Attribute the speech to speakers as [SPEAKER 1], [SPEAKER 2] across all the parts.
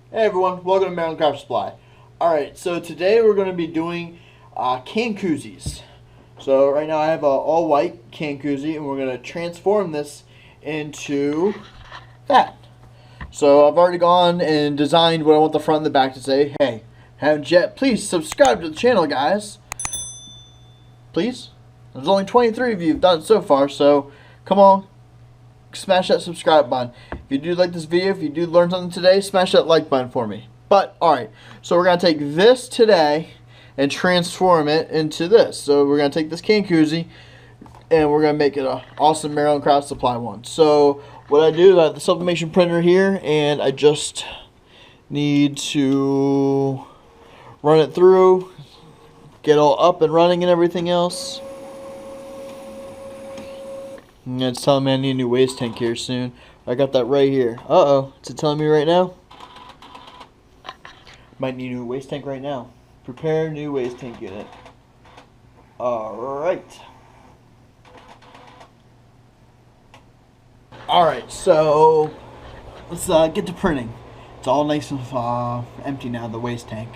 [SPEAKER 1] Hey everyone, welcome to Maryland Craft Supply. Alright, so today we're going to be doing can koozies. So right now I have an all white can koozie and we're going to transform this into that. So I've already gone and designed what I want the front and the back to say. Hey, haven't yet, please subscribe to the channel, guys. Please. There's only 23 of you who've done it so far, so come on. Smash that subscribe button. If you do like this video, if you do learn something today, smash that like button for me. But, alright, so we're going to take this today and transform it into this. So we're going to take this can koozie and we're going to make it an awesome Maryland Craft Supply one. So what I do is I have the Sublimation printer here and I just need to run it through, get all up and running and everything else. And it's telling me I need a new waste tank here soon. I got that right here. Uh-oh. Is it telling me right now? Might need a new waste tank right now. Prepare new waste tank unit. Alright. Alright, so let's get to printing. It's all nice and empty now, the waste tank.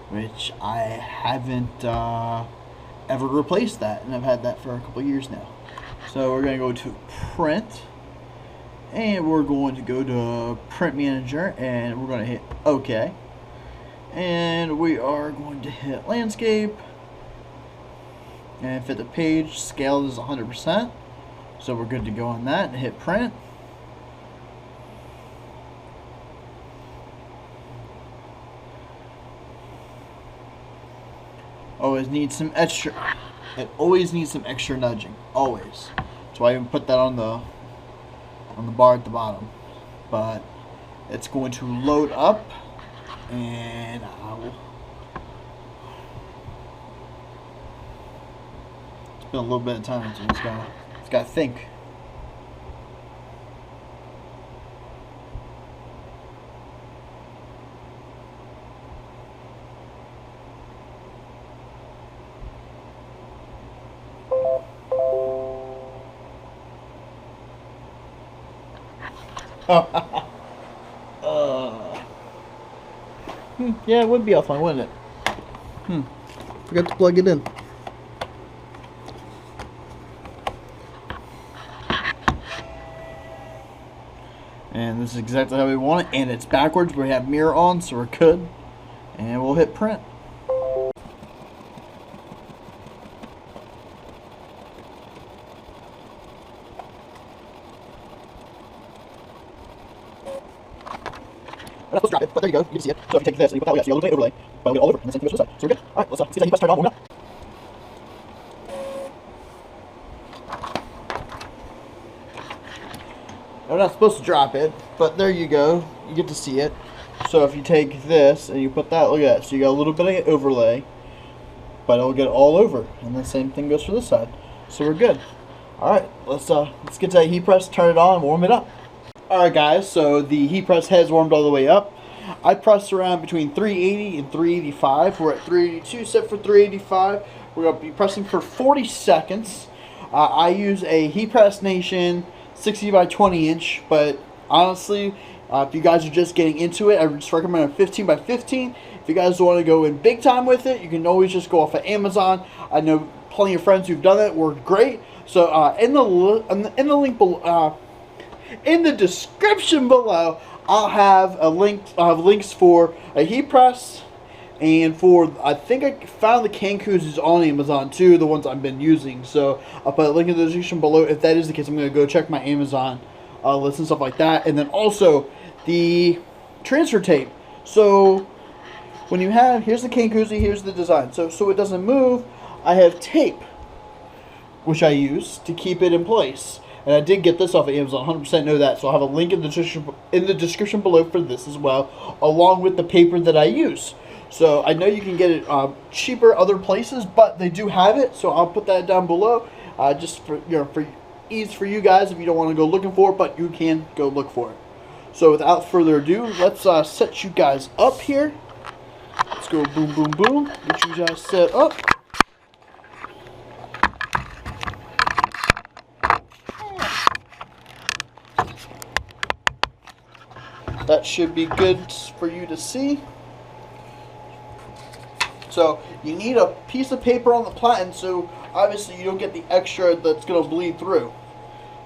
[SPEAKER 1] Which I haven't ever replaced that. And I've had that for a couple years now. So we're going to go to print and we're going to go to print manager and we're going to hit OK and we are going to hit landscape and fit the page. Scale is 100%, so we're good to go on that and hit print. Always needs some extra. It always needs some extra nudging. Always. So I even put that on the bar at the bottom. But it's going to load up, and I will. It's been a little bit of time, so it's got to think. Yeah, it would be offline, wouldn't it? Forgot to plug it in. And this is exactly how we want it, and it's backwards. We have mirror on, so we're good. And we'll hit print. We're not supposed to drop it, but there you go. You can see it. So if you take this and you put that way up, so you got a little bit overlay, but it'll get all over, and the same thing goes to the side. So we're good. Alright, let's see that heat press turned on, warm up. We're not supposed to drop it, but there you go. You get to see it. So if you take this and you put that, look at that. So you got a little bit of overlay, but it'll get all over, and the same thing goes for this side. So we're good. Alright, let's get to that heat press, turn it on, and warm it up. Alright guys, so the heat press has warmed all the way up. I pressed around between 380 and 385. We're at 382, set for 385. We're going to be pressing for 40 seconds. I use a Heat Press Nation 60 by 20 inch, but honestly, if you guys are just getting into it, I just recommend a 15 by 15. If you guys want to go in big time with it, you can always just go off of Amazon. I know plenty of friends who've done it, worked great. So in the link below, in the description below, I'll have links for a heat press and for, I think I found the can koozies on Amazon too, the ones I've been using. So I'll put a link in the description below. If that is the case, I'm going to go check my Amazon list and stuff like that. And then also the transfer tape. So when you have, here's the can koozie, here's the design. So it doesn't move, I have tape, which I use to keep it in place. And I did get this off of Amazon, 100% know that. So I'll have a link in the description below for this as well, along with the paper that I use. So I know you can get it cheaper other places, but they do have it. So I'll put that down below, just for for ease for you guys if you don't want to go looking for it, but you can go look for it. So without further ado, let's set you guys up here. Let's go boom, boom, boom. Get you guys set up.
[SPEAKER 2] That
[SPEAKER 1] should be good for you to see. So you need a piece of paper on the platen so obviously you don't get the extra that's going to bleed through.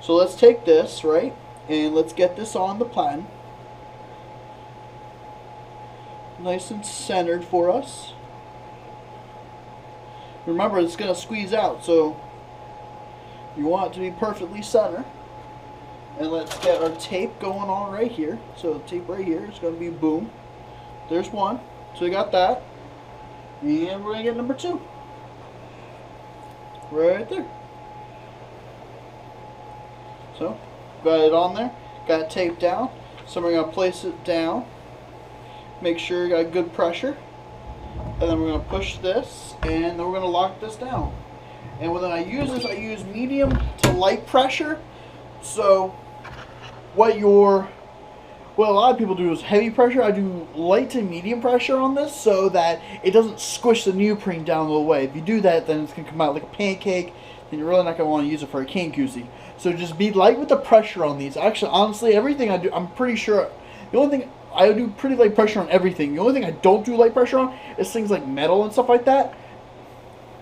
[SPEAKER 1] So let's take this, right, and let's get this on the platen. Nice and centered for us. Remember, it's going to squeeze out, so you want it to be perfectly centered. And let's get our tape going on right here. So the tape right here is going to be boom. There's one. So we got that. And we're going to get number 2. Right there. So, got it on there. Got it taped down. So we're going to place it down. Make sure you got good pressure. And then we're going to push this. And then we're going to lock this down. And when I use this, I use medium to light pressure. So, what a lot of people do is heavy pressure. I do light to medium pressure on this so that it doesn't squish the neoprene down the way. If you do that, then it's going to come out like a pancake, and you're really not going to want to use it for a cane koozie. So just be light with the pressure on these. Actually, honestly, everything I do, I'm pretty sure, the only thing, I do pretty light pressure on everything. The only thing I don't do light pressure on is things like metal and stuff like that,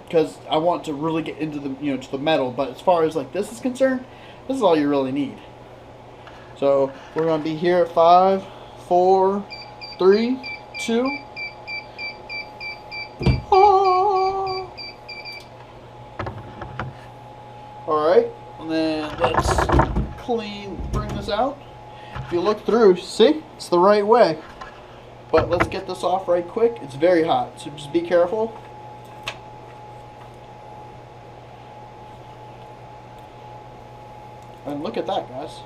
[SPEAKER 1] because I want to really get into the, to the metal. But as far as like this is concerned, this is all you really need. So we're going to be here at 5, 4, 3, 2. Oh. Alright, and then let's bring this out. If you look through, see, it's the right way. But let's get this off right quick. It's very hot, so just be careful. And look at that, guys.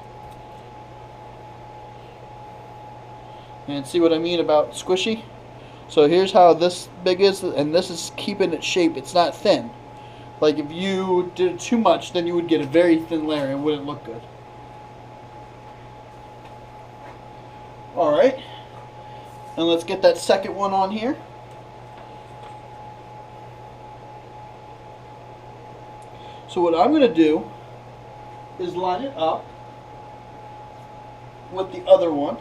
[SPEAKER 1] And see what I mean about squishy? So here's how this big is, and this is keeping its shape. It's not thin. Like if you did it too much, then you would get a very thin layer and it wouldn't look good. Alright. And let's get that second one on here. So what I'm going to do is line it up with the other one,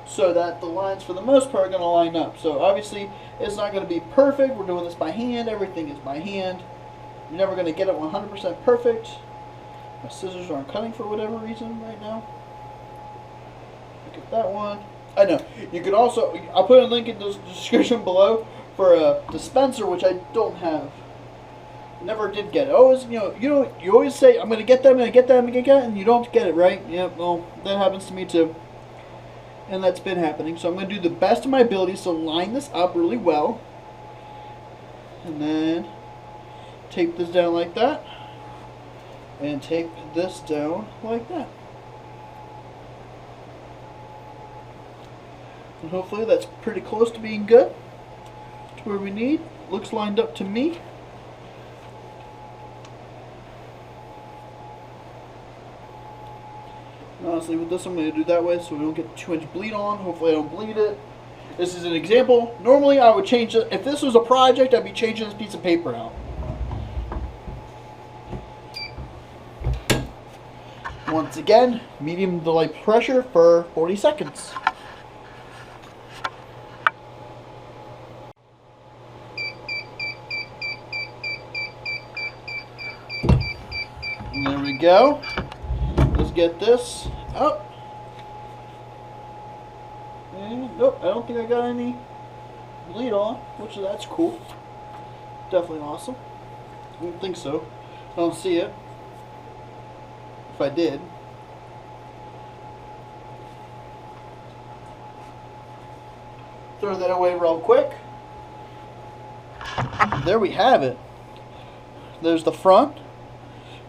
[SPEAKER 1] so that the lines for the most part are going to line up. So obviously it's not going to be perfect. We're doing this by hand. Everything is by hand. You're never going to get it 100% perfect. My scissors aren't cutting for whatever reason right now. Look at that one. I know. You could also, I'll put a link in the description below for a dispenser, which I don't have. Never did get it. Always, you always say, I'm going to get that, I'm going to get that, I'm going to get that, and you don't get it, right? Yep, well, that happens to me too. And that's been happening. So I'm going to do the best of my abilities to line this up really well. And then tape this down like that. And tape this down like that. And hopefully that's pretty close to being good. To where we need. Looks lined up to me. Honestly, with this I'm going to do that way so we don't get too much bleed on. Hopefully I don't bleed it. This is an example. Normally I would change it. If this was a project, I'd be changing this piece of paper out. Once again, medium to light pressure for 40 seconds. And there we go. Let's get this up. And nope, I don't think I got any bleed on, which that's cool. Definitely awesome. I don't think so. I don't see it. If I did. Throw that away real quick. There we have it. There's the front.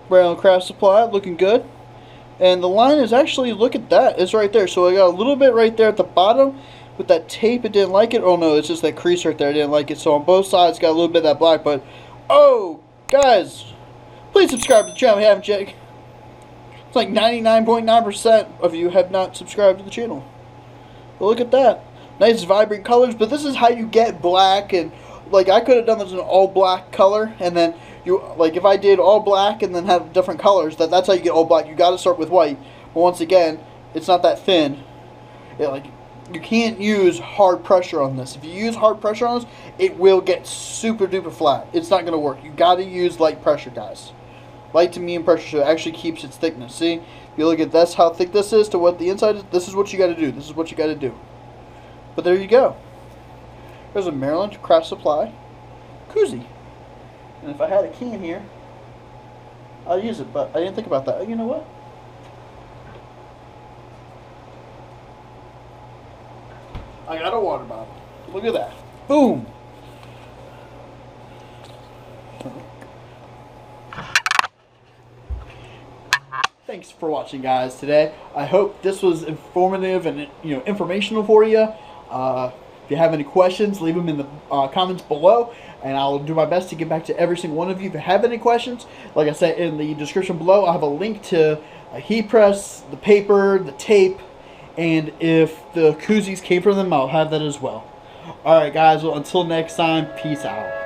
[SPEAKER 1] Brown Craft Supply, looking good. And the line is actually, look at that, it's right there. So I got a little bit right there at the bottom with that tape. It didn't like it. Oh no, it's just that crease right there. I didn't like it. So on both sides, got a little bit of that black. But oh, guys, please subscribe to the channel if you haven't yet. It's like 99.9% of you have not subscribed to the channel. But look at that, nice vibrant colors. But this is how you get black. And like I could have done this in an all black color, and then you, like if I did all black and then have different colors, that's how you get all black. You got to start with white. But once again, it's not that thin. It, like, You can't use hard pressure on this. If you use hard pressure on this, it will get super duper flat. It's not going to work. You got to use light pressure, guys. Light to medium pressure, so it actually keeps its thickness. See, if you look at this, how thick this is to what the inside is, this is what you got to do. This is what you got to do. But there you go. There's a Maryland Craft Supply Koozie. And if I had a key in here, I'd use it, but I didn't think about that. You know what? I got a water bottle. Look at that. Boom! Thanks for watching, guys, today. I hope this was informative and informational for you. If you have any questions, leave them in the comments below, and I'll do my best to get back to every single one of you. If you have any questions, like I said in the description below, I'll have a link to a heat press, the paper, the tape, and if the koozies came from them, I'll have that as well. Alright, guys, well, until next time, peace out.